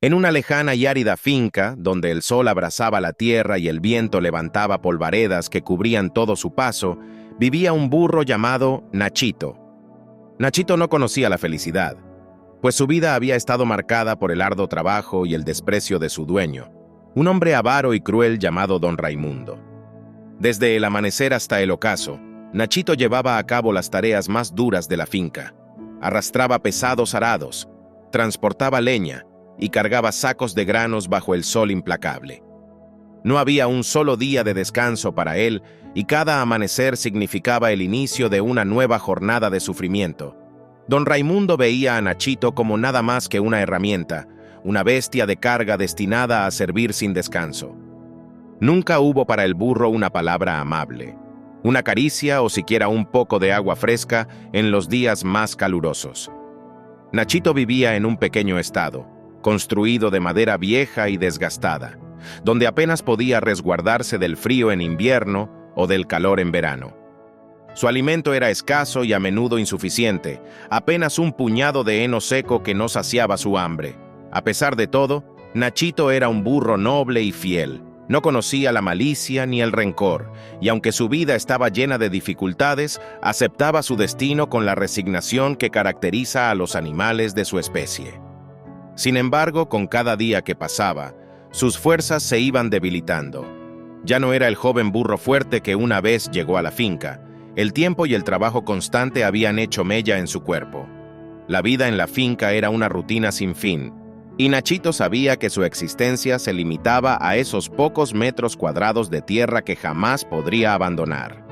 En una lejana y árida finca, donde el sol abrasaba la tierra y el viento levantaba polvaredas que cubrían todo su paso, vivía un burro llamado Nachito. Nachito no conocía la felicidad, pues su vida había estado marcada por el arduo trabajo y el desprecio de su dueño, un hombre avaro y cruel llamado Don Raimundo. Desde el amanecer hasta el ocaso, Nachito llevaba a cabo las tareas más duras de la finca. Arrastraba pesados arados, transportaba leña y cargaba sacos de granos bajo el sol implacable. No había un solo día de descanso para él y cada amanecer significaba el inicio de una nueva jornada de sufrimiento. Don Raimundo veía a Nachito como nada más que una herramienta, una bestia de carga destinada a servir sin descanso. Nunca hubo para el burro una palabra amable, una caricia o siquiera un poco de agua fresca en los días más calurosos. Nachito vivía en un pequeño estado, construido de madera vieja y desgastada, donde apenas podía resguardarse del frío en invierno o del calor en verano. Su alimento era escaso y a menudo insuficiente, apenas un puñado de heno seco que no saciaba su hambre. A pesar de todo, Nachito era un burro noble y fiel. No conocía la malicia ni el rencor, y aunque su vida estaba llena de dificultades, aceptaba su destino con la resignación que caracteriza a los animales de su especie. Sin embargo, con cada día que pasaba, sus fuerzas se iban debilitando. Ya no era el joven burro fuerte que una vez llegó a la finca. El tiempo y el trabajo constante habían hecho mella en su cuerpo. La vida en la finca era una rutina sin fin, y Nachito sabía que su existencia se limitaba a esos pocos metros cuadrados de tierra que jamás podría abandonar.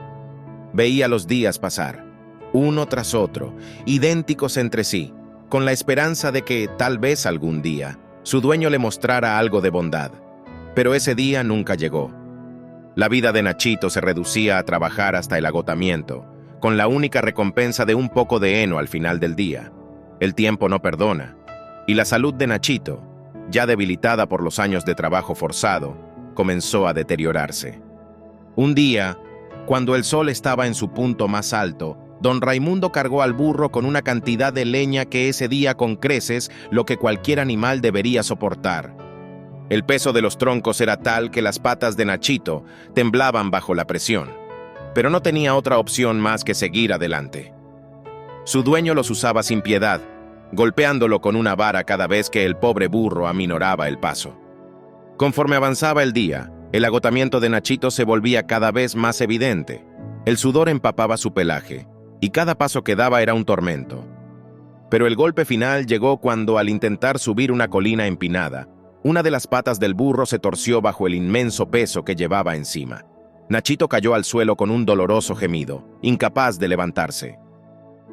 Veía los días pasar, uno tras otro, idénticos entre sí, con la esperanza de que, tal vez algún día, su dueño le mostrara algo de bondad. Pero ese día nunca llegó. La vida de Nachito se reducía a trabajar hasta el agotamiento, con la única recompensa de un poco de heno al final del día. El tiempo no perdona, y la salud de Nachito, ya debilitada por los años de trabajo forzado, comenzó a deteriorarse. Un día, cuando el sol estaba en su punto más alto, Don Raimundo cargó al burro con una cantidad de leña que ese día con creces lo que cualquier animal debería soportar. El peso de los troncos era tal que las patas de Nachito temblaban bajo la presión, pero no tenía otra opción más que seguir adelante. Su dueño los usaba sin piedad, golpeándolo con una vara cada vez que el pobre burro aminoraba el paso. Conforme avanzaba el día, el agotamiento de Nachito se volvía cada vez más evidente. El sudor empapaba su pelaje, y cada paso que daba era un tormento. Pero el golpe final llegó cuando, al intentar subir una colina empinada, una de las patas del burro se torció bajo el inmenso peso que llevaba encima. Nachito cayó al suelo con un doloroso gemido, incapaz de levantarse.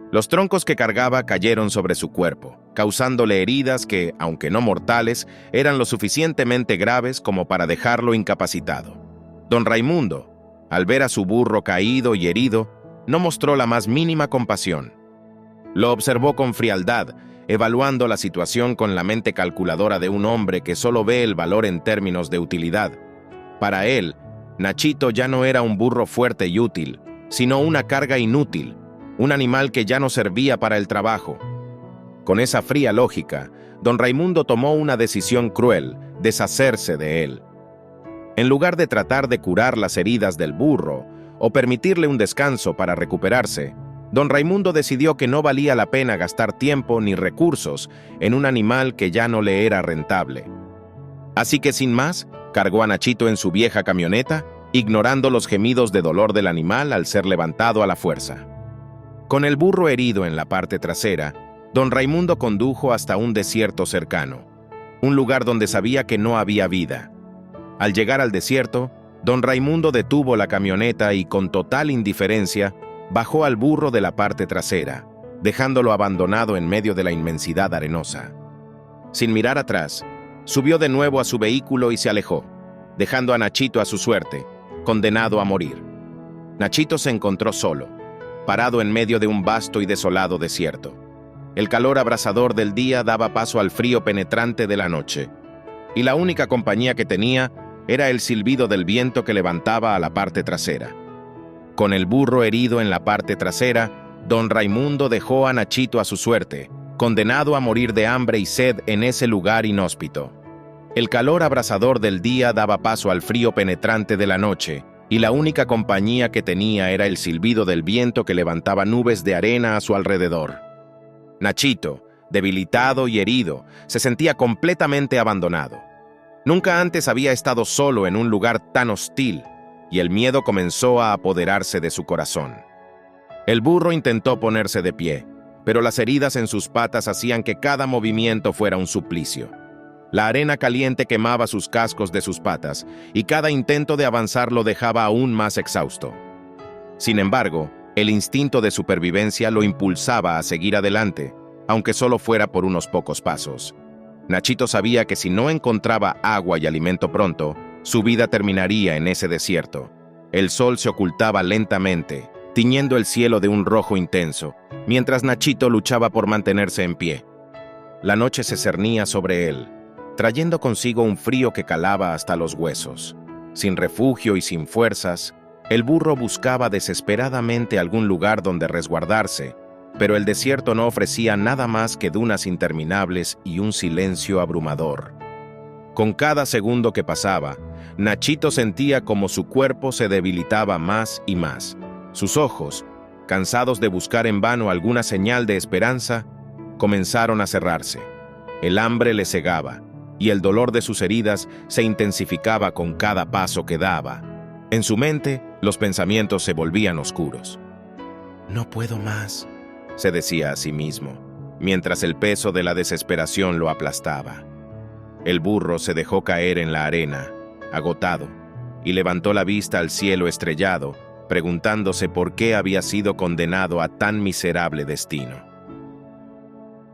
Los troncos que cargaba cayeron sobre su cuerpo, causándole heridas que, aunque no mortales, eran lo suficientemente graves como para dejarlo incapacitado. Don Raimundo, al ver a su burro caído y herido, no mostró la más mínima compasión. Lo observó con frialdad, evaluando la situación con la mente calculadora de un hombre que solo ve el valor en términos de utilidad. Para él, Nachito ya no era un burro fuerte y útil, sino una carga inútil, un animal que ya no servía para el trabajo. Con esa fría lógica, Don Raimundo tomó una decisión cruel: deshacerse de él. En lugar de tratar de curar las heridas del burro o permitirle un descanso para recuperarse, Don Raimundo decidió que no valía la pena gastar tiempo ni recursos en un animal que ya no le era rentable. Así que sin más, cargó a Nachito en su vieja camioneta, ignorando los gemidos de dolor del animal al ser levantado a la fuerza. Con el burro herido en la parte trasera, Don Raimundo condujo hasta un desierto cercano, un lugar donde sabía que no había vida. Al llegar al desierto, Don Raimundo detuvo la camioneta y, con total indiferencia, bajó al burro de la parte trasera, dejándolo abandonado en medio de la inmensidad arenosa. Sin mirar atrás, subió de nuevo a su vehículo y se alejó, dejando a Nachito a su suerte, condenado a morir. Nachito se encontró solo, parado en medio de un vasto y desolado desierto. El calor abrasador del día daba paso al frío penetrante de la noche, y la única compañía que tenía era el silbido del viento que levantaba a la parte trasera. Con el burro herido en la parte trasera, Don Raimundo dejó a Nachito a su suerte, condenado a morir de hambre y sed en ese lugar inhóspito. El calor abrasador del día daba paso al frío penetrante de la noche, y la única compañía que tenía era el silbido del viento que levantaba nubes de arena a su alrededor. Nachito, debilitado y herido, se sentía completamente abandonado. Nunca antes había estado solo en un lugar tan hostil, y el miedo comenzó a apoderarse de su corazón. El burro intentó ponerse de pie, pero las heridas en sus patas hacían que cada movimiento fuera un suplicio. La arena caliente quemaba sus cascos de sus patas, y cada intento de avanzar lo dejaba aún más exhausto. Sin embargo, el instinto de supervivencia lo impulsaba a seguir adelante, aunque solo fuera por unos pocos pasos. Nachito sabía que si no encontraba agua y alimento pronto, su vida terminaría en ese desierto. El sol se ocultaba lentamente, tiñendo el cielo de un rojo intenso, mientras Nachito luchaba por mantenerse en pie. La noche se cernía sobre él, trayendo consigo un frío que calaba hasta los huesos. Sin refugio y sin fuerzas, el burro buscaba desesperadamente algún lugar donde resguardarse, pero el desierto no ofrecía nada más que dunas interminables y un silencio abrumador. Con cada segundo que pasaba, Nachito sentía como su cuerpo se debilitaba más y más. Sus ojos, cansados de buscar en vano alguna señal de esperanza, comenzaron a cerrarse. El hambre le cegaba, y el dolor de sus heridas se intensificaba con cada paso que daba. En su mente, los pensamientos se volvían oscuros. «No puedo más», se decía a sí mismo, mientras el peso de la desesperación lo aplastaba. El burro se dejó caer en la arena, agotado, y levantó la vista al cielo estrellado, preguntándose por qué había sido condenado a tan miserable destino.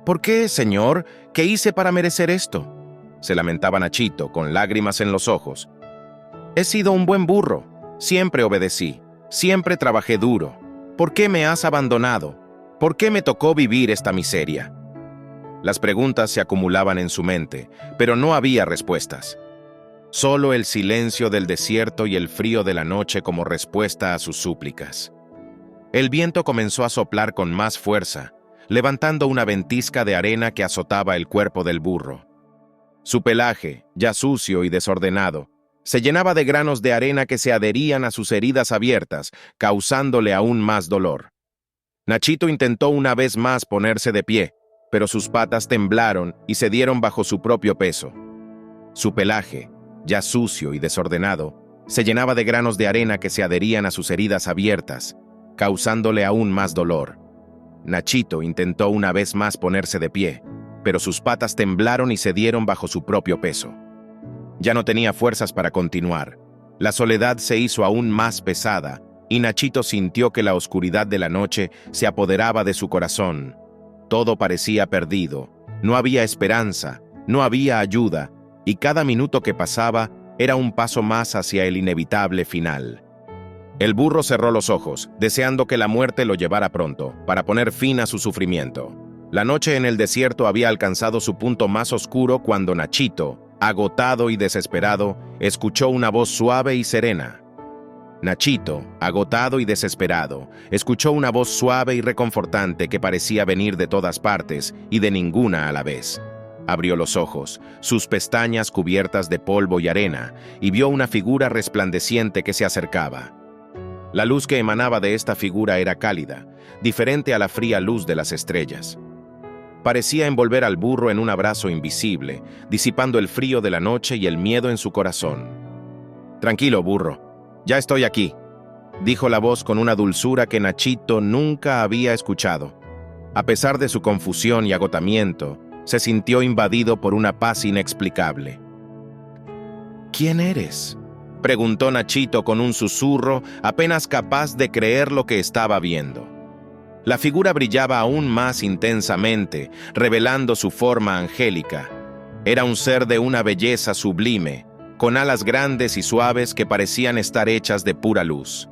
«¿Por qué, Señor? ¿Qué hice para merecer esto?», se lamentaba Nachito, con lágrimas en los ojos. «He sido un buen burro, siempre obedecí, siempre trabajé duro. ¿Por qué me has abandonado? ¿Por qué me tocó vivir esta miseria?». Las preguntas se acumulaban en su mente, pero no había respuestas. Solo el silencio del desierto y el frío de la noche como respuesta a sus súplicas. El viento comenzó a soplar con más fuerza, levantando una ventisca de arena que azotaba el cuerpo del burro. Su pelaje, ya sucio y desordenado, se llenaba de granos de arena que se adherían a sus heridas abiertas, causándole aún más dolor. Nachito intentó una vez más ponerse de pie, pero sus patas temblaron y cedieron bajo su propio peso. Su pelaje, ya sucio y desordenado, se llenaba de granos de arena que se adherían a sus heridas abiertas, causándole aún más dolor. Nachito intentó una vez más ponerse de pie, pero sus patas temblaron y cedieron bajo su propio peso. Ya no tenía fuerzas para continuar. La soledad se hizo aún más pesada, y Nachito sintió que la oscuridad de la noche se apoderaba de su corazón. Todo parecía perdido, no había esperanza, no había ayuda, y cada minuto que pasaba era un paso más hacia el inevitable final. El burro cerró los ojos, deseando que la muerte lo llevara pronto, para poner fin a su sufrimiento. La noche en el desierto había alcanzado su punto más oscuro cuando Nachito, agotado y desesperado, escuchó una voz suave y serena. Nachito, agotado y desesperado, escuchó una voz suave y reconfortante que parecía venir de todas partes y de ninguna a la vez. Abrió los ojos, sus pestañas cubiertas de polvo y arena, y vio una figura resplandeciente que se acercaba. La luz que emanaba de esta figura era cálida, diferente a la fría luz de las estrellas. Parecía envolver al burro en un abrazo invisible, disipando el frío de la noche y el miedo en su corazón. «Tranquilo, burro. Ya estoy aquí», dijo la voz con una dulzura que Nachito nunca había escuchado. A pesar de su confusión y agotamiento, se sintió invadido por una paz inexplicable. «¿Quién eres?», preguntó Nachito con un susurro, apenas capaz de creer lo que estaba viendo. La figura brillaba aún más intensamente, revelando su forma angélica. Era un ser de una belleza sublime, con alas grandes y suaves que parecían estar hechas de pura luz.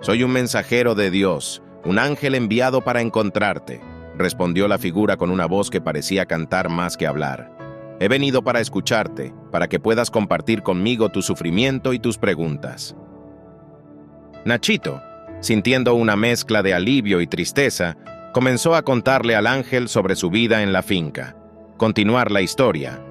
«Soy un mensajero de Dios, un ángel enviado para encontrarte», respondió la figura con una voz que parecía cantar más que hablar. «He venido para escucharte, para que puedas compartir conmigo tu sufrimiento y tus preguntas». Nachito, sintiendo una mezcla de alivio y tristeza, Comenzó a contarle al ángel sobre su vida en la finca, continuar la historia.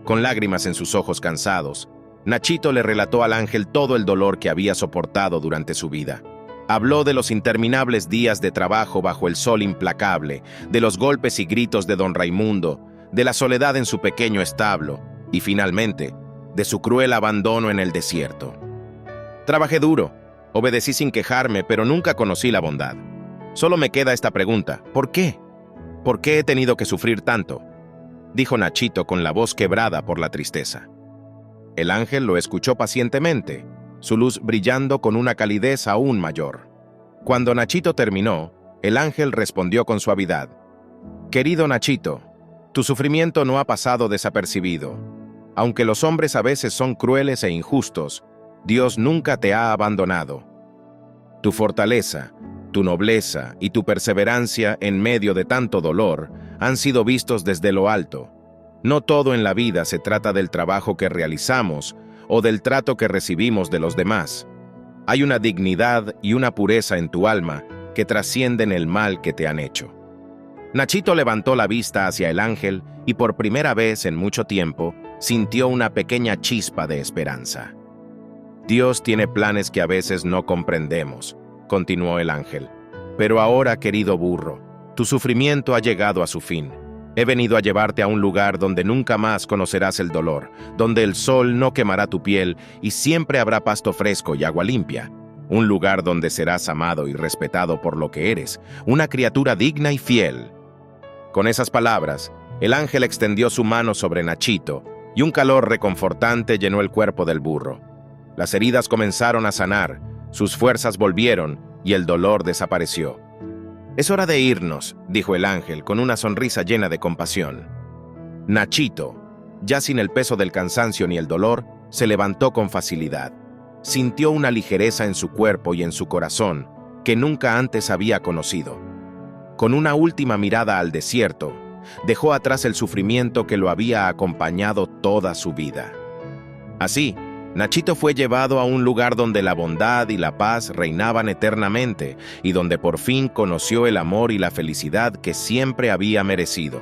Con lágrimas en sus ojos cansados, Nachito le relató al ángel todo el dolor que había soportado durante su vida. Habló de los interminables días de trabajo bajo el sol implacable, de los golpes y gritos de don Raimundo, de la soledad en su pequeño establo y, finalmente, de su cruel abandono en el desierto. Trabajé duro, obedecí sin quejarme, pero nunca conocí la bondad. Solo me queda esta pregunta: ¿por qué? ¿Por qué he tenido que sufrir tanto?, dijo Nachito con la voz quebrada por la tristeza. El ángel lo escuchó pacientemente, su luz brillando con una calidez aún mayor. Cuando Nachito terminó, el ángel respondió con suavidad: «Querido Nachito, tu sufrimiento no ha pasado desapercibido. Aunque los hombres a veces son crueles e injustos, Dios nunca te ha abandonado. Tu fortaleza, tu nobleza y tu perseverancia en medio de tanto dolor han sido vistos desde lo alto. No todo en la vida se trata del trabajo que realizamos o del trato que recibimos de los demás. Hay una dignidad y una pureza en tu alma que trascienden el mal que te han hecho». Nachito levantó la vista hacia el ángel y por primera vez en mucho tiempo sintió una pequeña chispa de esperanza. «Dios tiene planes que a veces no comprendemos», continuó el ángel. «Pero ahora, querido burro, tu sufrimiento ha llegado a su fin. He venido a llevarte a un lugar donde nunca más conocerás el dolor, donde el sol no quemará tu piel y siempre habrá pasto fresco y agua limpia. Un lugar donde serás amado y respetado por lo que eres, una criatura digna y fiel». Con esas palabras, el ángel extendió su mano sobre Nachito y un calor reconfortante llenó el cuerpo del burro. Las heridas comenzaron a sanar, sus fuerzas volvieron y el dolor desapareció. «Es hora de irnos», dijo el ángel con una sonrisa llena de compasión. Nachito, ya sin el peso del cansancio ni el dolor, se levantó con facilidad. Sintió una ligereza en su cuerpo y en su corazón que nunca antes había conocido. Con una última mirada al desierto, dejó atrás el sufrimiento que lo había acompañado toda su vida. Así, Nachito fue llevado a un lugar donde la bondad y la paz reinaban eternamente y donde por fin conoció el amor y la felicidad que siempre había merecido.